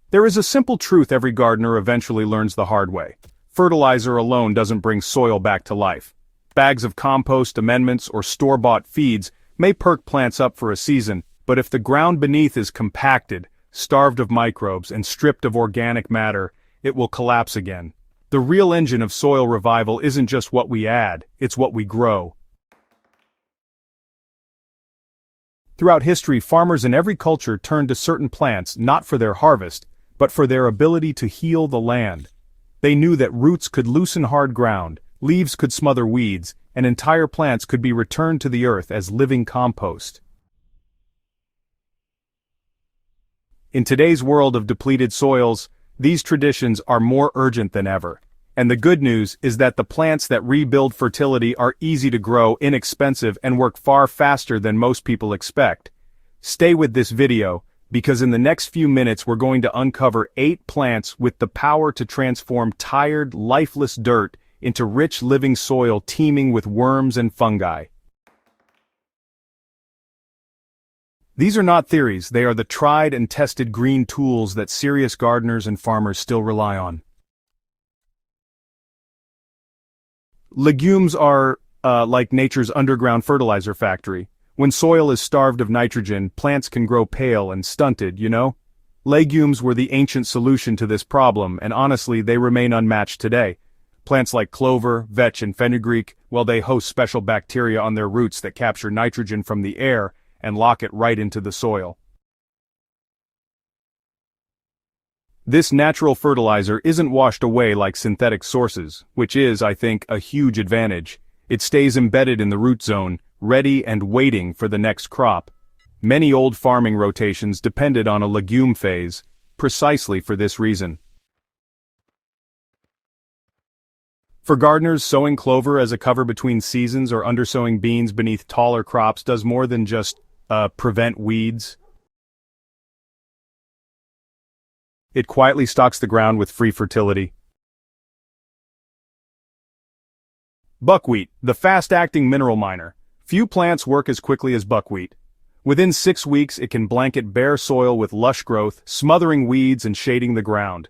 There is a simple truth every gardener eventually learns the hard way. Fertilizer alone doesn't bring soil back to life. Bags of compost, amendments, or store-bought feeds may perk plants up for a season, but if the ground beneath is compacted, starved of microbes, and stripped of organic matter, it will collapse again. The real engine of soil revival isn't just what we add, it's what we grow. Throughout history, farmers in every culture turned to certain plants not for their harvest, but for their ability to heal the land. They knew that roots could loosen hard ground, leaves could smother weeds, and entire plants could be returned to the earth as living compost. In today's world of depleted soils, these traditions are more urgent than ever. And the good news is that the plants that rebuild fertility are easy to grow, inexpensive, and work far faster than most people expect. Stay with this video, because in the next few minutes we're going to uncover 8 plants with the power to transform tired, lifeless dirt into rich living soil teeming with worms and fungi. These are not theories, they are the tried and tested green tools that serious gardeners and farmers still rely on. Legumes are, like nature's underground fertilizer factory. When soil is starved of nitrogen, plants can grow pale and stunted, you know? Legumes were the ancient solution to this problem, and honestly, they remain unmatched today. Plants like clover, vetch, and fenugreek, well, they host special bacteria on their roots that capture nitrogen from the air and lock it right into the soil. This natural fertilizer isn't washed away like synthetic sources, which is, I think, a huge advantage. It stays embedded in the root zone, ready and waiting for the next crop. Many old farming rotations depended on a legume phase, precisely for this reason. For gardeners, sowing clover as a cover between seasons or undersowing beans beneath taller crops does more than just prevent weeds. It quietly stocks the ground with free fertility. Buckwheat, the fast-acting mineral miner. Few plants work as quickly as buckwheat. Within 6 weeks, it can blanket bare soil with lush growth, smothering weeds and shading the ground.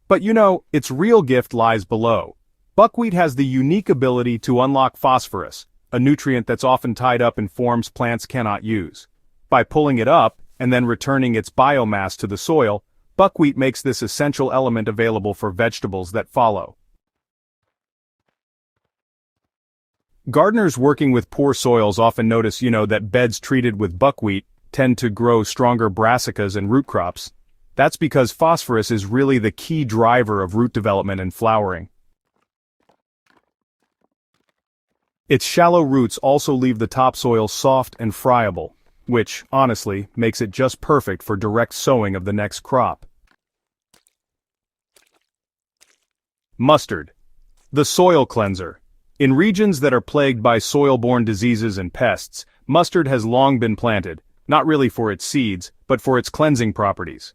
But you know, its real gift lies below. Buckwheat has the unique ability to unlock phosphorus, a nutrient that's often tied up in forms plants cannot use. By pulling it up, and then returning its biomass to the soil, buckwheat makes this essential element available for vegetables that follow. Gardeners working with poor soils often notice, that beds treated with buckwheat tend to grow stronger brassicas and root crops. That's because phosphorus is really the key driver of root development and flowering. Its shallow roots also leave the topsoil soft and friable, which, honestly, makes it just perfect for direct sowing of the next crop. Mustard, the soil cleanser. In regions that are plagued by soil-borne diseases and pests, mustard has long been planted, not really for its seeds, but for its cleansing properties.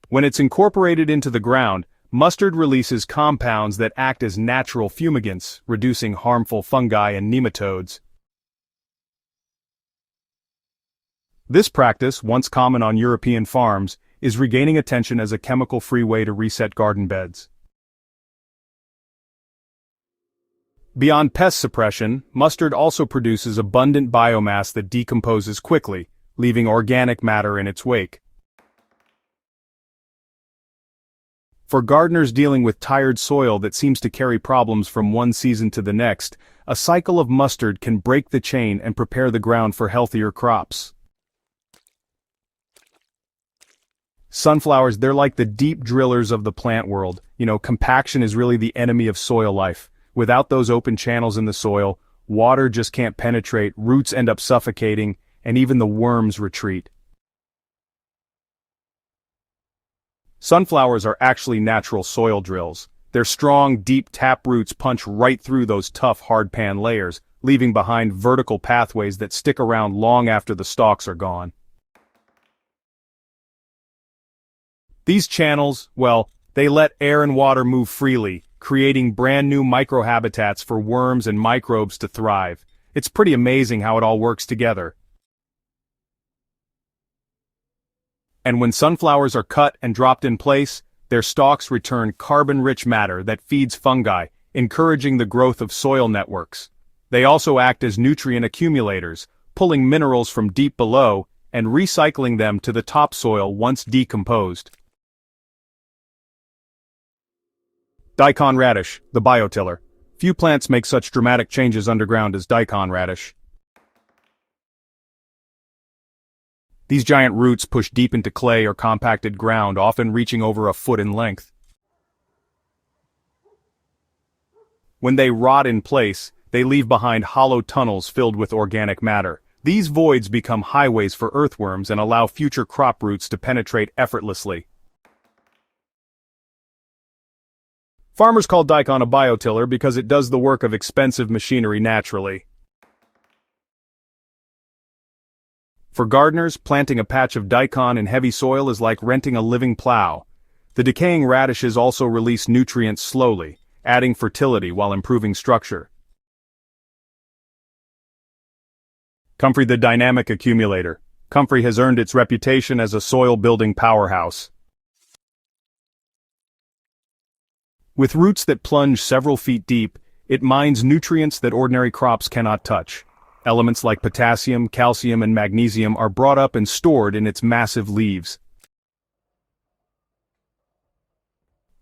When it's incorporated into the ground, mustard releases compounds that act as natural fumigants, reducing harmful fungi and nematodes. This practice, once common on European farms, is regaining attention as a chemical-free way to reset garden beds. Beyond pest suppression, mustard also produces abundant biomass that decomposes quickly, leaving organic matter in its wake. For gardeners dealing with tired soil that seems to carry problems from one season to the next, a cycle of mustard can break the chain and prepare the ground for healthier crops. Sunflowers, they're like the deep drillers of the plant world. Compaction is really the enemy of soil life. Without those open channels in the soil, water just can't penetrate, roots end up suffocating, and even the worms retreat. Sunflowers are actually natural soil drills. Their strong, deep tap roots punch right through those tough hardpan layers, leaving behind vertical pathways that stick around long after the stalks are gone. These channels, well, they let air and water move freely, creating brand new microhabitats for worms and microbes to thrive. It's pretty amazing how it all works together. And when sunflowers are cut and dropped in place, their stalks return carbon-rich matter that feeds fungi, encouraging the growth of soil networks. They also act as nutrient accumulators, pulling minerals from deep below and recycling them to the topsoil once decomposed. Daikon radish, the biotiller. Few plants make such dramatic changes underground as daikon radish. These giant roots push deep into clay or compacted ground, often reaching over a foot in length. When they rot in place, they leave behind hollow tunnels filled with organic matter. These voids become highways for earthworms and allow future crop roots to penetrate effortlessly. Farmers call daikon a biotiller because it does the work of expensive machinery naturally. For gardeners, planting a patch of daikon in heavy soil is like renting a living plow. The decaying radishes also release nutrients slowly, adding fertility while improving structure. Comfrey, the dynamic accumulator. Comfrey has earned its reputation as a soil-building powerhouse. With roots that plunge several feet deep, it mines nutrients that ordinary crops cannot touch. Elements like potassium, calcium, and magnesium are brought up and stored in its massive leaves.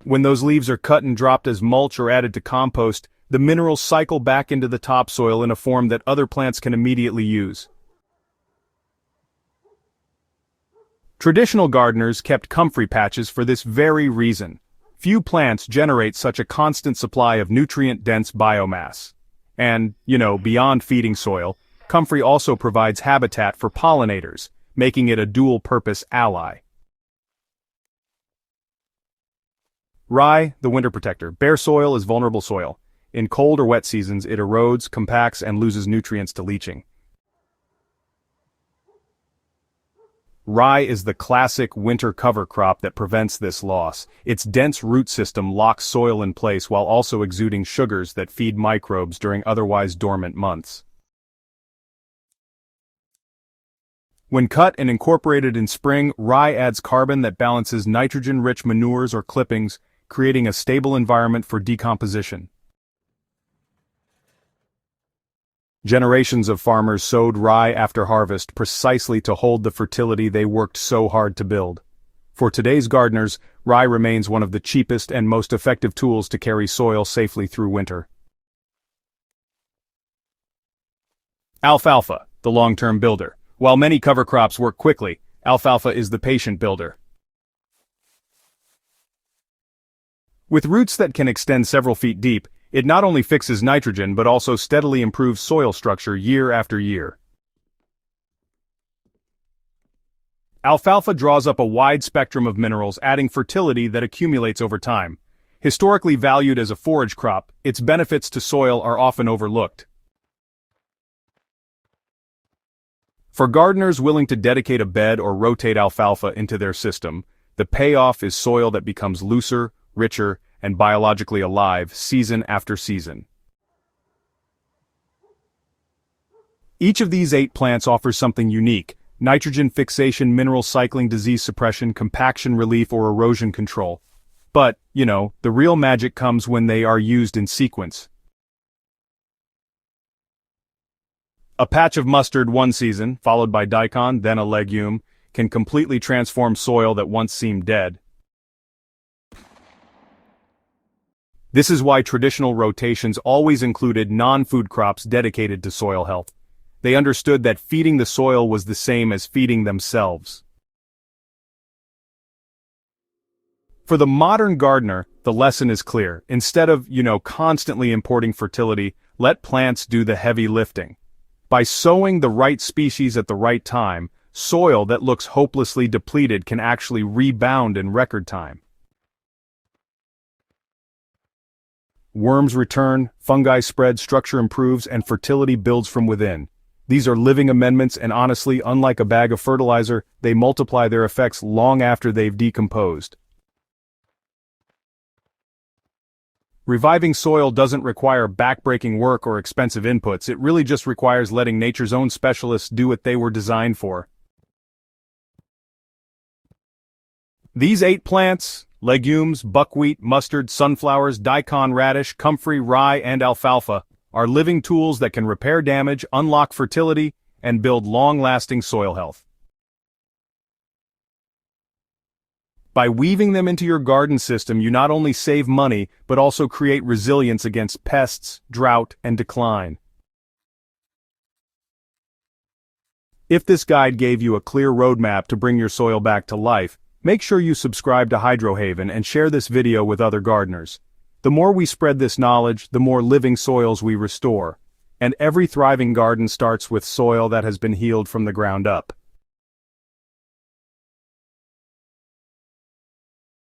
When those leaves are cut and dropped as mulch or added to compost, the minerals cycle back into the topsoil in a form that other plants can immediately use. Traditional gardeners kept comfrey patches for this very reason. Few plants generate such a constant supply of nutrient-dense biomass. And, beyond feeding soil, comfrey also provides habitat for pollinators, making it a dual-purpose ally. Rye, the winter protector. Bare soil is vulnerable soil. In cold or wet seasons, it erodes, compacts, and loses nutrients to leaching. Rye is the classic winter cover crop that prevents this loss. Its dense root system locks soil in place while also exuding sugars that feed microbes during otherwise dormant months. When cut and incorporated in spring, rye adds carbon that balances nitrogen-rich manures or clippings, creating a stable environment for decomposition. Generations of farmers sowed rye after harvest precisely to hold the fertility they worked so hard to build. For today's gardeners, rye remains one of the cheapest and most effective tools to carry soil safely through winter. Alfalfa, the long-term builder. While many cover crops work quickly, alfalfa is the patient builder. With roots that can extend several feet deep, it not only fixes nitrogen but also steadily improves soil structure year after year. Alfalfa draws up a wide spectrum of minerals, adding fertility that accumulates over time. Historically valued as a forage crop, its benefits to soil are often overlooked. For gardeners willing to dedicate a bed or rotate alfalfa into their system, the payoff is soil that becomes looser, richer, and biologically alive season after season. Each of these 8 plants offers something unique: nitrogen fixation, mineral cycling, disease suppression, compaction relief, or erosion control. But, the real magic comes when they are used in sequence. A patch of mustard one season, followed by daikon, then a legume, can completely transform soil that once seemed dead. This is why traditional rotations always included non-food crops dedicated to soil health. They understood that feeding the soil was the same as feeding themselves. For the modern gardener, the lesson is clear. Instead of, constantly importing fertility, let plants do the heavy lifting. By sowing the right species at the right time, soil that looks hopelessly depleted can actually rebound in record time. Worms return, fungi spread, structure improves, and fertility builds from within. These are living amendments, and honestly, unlike a bag of fertilizer, they multiply their effects long after they've decomposed. Reviving soil doesn't require backbreaking work or expensive inputs. It really just requires letting nature's own specialists do what they were designed for. These 8 plants, legumes, buckwheat, mustard, sunflowers, daikon radish, comfrey, rye, and alfalfa, are living tools that can repair damage, unlock fertility, and build long-lasting soil health. By weaving them into your garden system, you not only save money, but also create resilience against pests, drought, and decline. If this guide gave you a clear roadmap to bring your soil back to life, make sure you subscribe to Hydrohaven and share this video with other gardeners. The more we spread this knowledge, the more living soils we restore. And every thriving garden starts with soil that has been healed from the ground up.